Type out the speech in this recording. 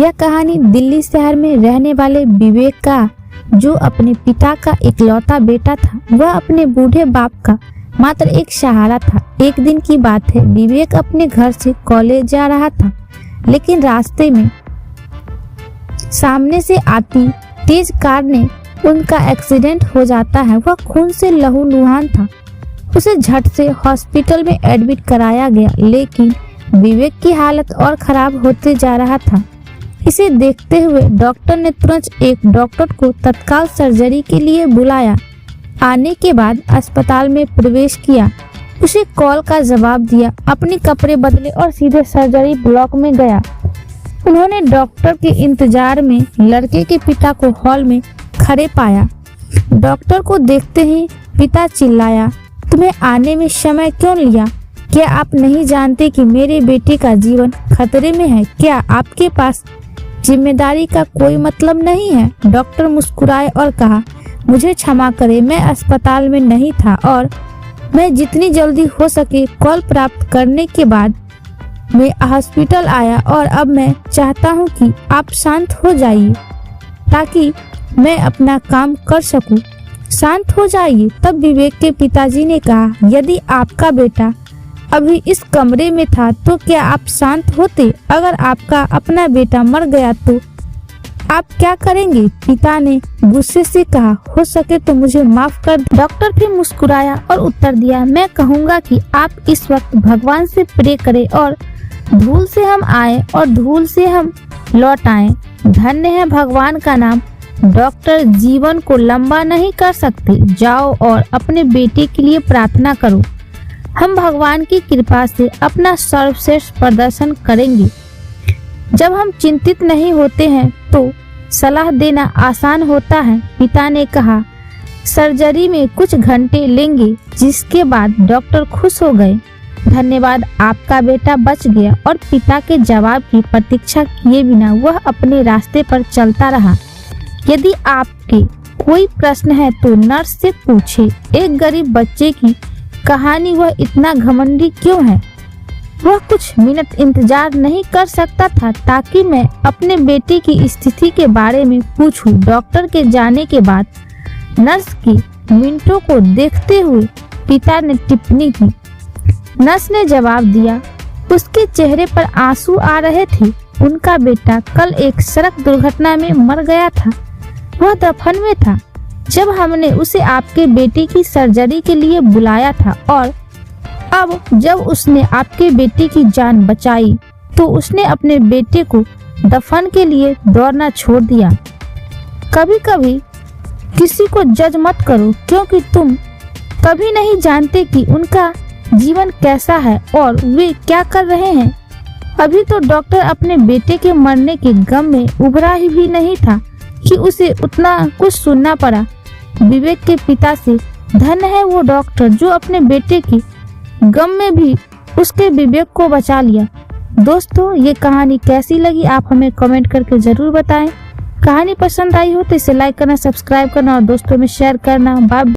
यह कहानी दिल्ली शहर में रहने वाले विवेक का, जो अपने पिता का इकलौता बेटा था। वह अपने बूढ़े बाप का मात्र एक सहारा था। एक दिन की बात है, विवेक अपने घर से कॉलेज जा रहा था, लेकिन रास्ते में सामने से आती तेज कार ने उनका एक्सीडेंट हो जाता है। वह खून से लहूलुहान था। उसे झट से हॉस्पिटल में एडमिट कराया गया, लेकिन विवेक की हालत और खराब होते जा रहा था। इसे देखते हुए डॉक्टर ने तुरंत एक डॉक्टर को तत्काल सर्जरी के लिए बुलाया। आने के बाद अस्पताल में प्रवेश किया, उसे कॉल का जवाब दिया, अपने कपड़े बदले और सीधे सर्जरी ब्लॉक में गया। उन्होंने डॉक्टर के इंतजार में लड़के के पिता को हॉल में खड़े पाया। डॉक्टर को देखते ही पिता चिल्लाया, तुम्हें आने में समय क्यों लिया? क्या आप नहीं जानते कि मेरे बेटे का जीवन खतरे में है? क्या आपके पास जिम्मेदारी का कोई मतलब नहीं है? डॉक्टर मुस्कुराए और कहा, मुझे क्षमा करें, मैं अस्पताल में नहीं था और मैं जितनी जल्दी हो सके कॉल प्राप्त करने के बाद मैं हॉस्पिटल आया और अब मैं चाहता हूं कि आप शांत हो जाइए ताकि मैं अपना काम कर सकूं। शांत हो जाइए। तब विवेक के पिताजी ने कहा, यदि आपका बेटा अभी इस कमरे में था तो क्या आप शांत होते? अगर आपका अपना बेटा मर गया तो आप क्या करेंगे? पिता ने गुस्से से कहा, हो सके तो मुझे माफ कर दो। डॉक्टर फिर मुस्कुराया और उत्तर दिया, मैं कहूँगा कि आप इस वक्त भगवान से प्रे करें और धूल से हम आए और धूल से हम लौट आए। धन्य है भगवान का नाम। डॉक्टर जीवन को लंबा नहीं कर सकते। जाओ और अपने बेटे के लिए प्रार्थना करो। हम भगवान की कृपा से अपना सर्वश्रेष्ठ प्रदर्शन करेंगे। जब हम चिंतित नहीं होते हैं तो सलाह देना आसान होता है। पिता ने कहा, सर्जरी में कुछ घंटे लेंगे, जिसके बाद डॉक्टर खुश हो गए। धन्यवाद, आपका बेटा बच गया। और पिता के जवाब की प्रतीक्षा किए बिना वह अपने रास्ते पर चलता रहा। यदि आपके कोई प्रश्न है तो नर्स से पूछे। एक गरीब बच्चे की कहानी, वह इतना घमंडी क्यों है? वह कुछ मिनट इंतजार नहीं कर सकता था ताकि मैं अपने बेटे की स्थिति के बारे में पूछूं। डॉक्टर के जाने के बाद नर्स की मिनटों को देखते हुए पिता ने टिप्पणी की। नर्स ने जवाब दिया, उसके चेहरे पर आंसू आ रहे थे। उनका बेटा कल एक सड़क दुर्घटना में मर गया था। वह दफन में था जब हमने उसे आपके बेटे की सर्जरी के लिए बुलाया था, और अब जब उसने आपके बेटे की जान बचाई तो उसने अपने बेटे को दफन के लिए दौड़ना छोड़ दिया। कभी कभी किसी को जज मत करो, क्योंकि तुम कभी नहीं जानते कि उनका जीवन कैसा है और वे क्या कर रहे हैं। अभी तो डॉक्टर अपने बेटे के मरने के गम में उभरा ही भी नहीं था कि उसे उतना कुछ सुनना पड़ा विवेक के पिता से। धन्य है वो डॉक्टर जो अपने बेटे के गम में भी उसके विवेक को बचा लिया। दोस्तों, ये कहानी कैसी लगी आप हमें कमेंट करके जरूर बताएं। कहानी पसंद आई हो तो इसे लाइक करना, सब्सक्राइब करना और दोस्तों में शेयर करना। बाय।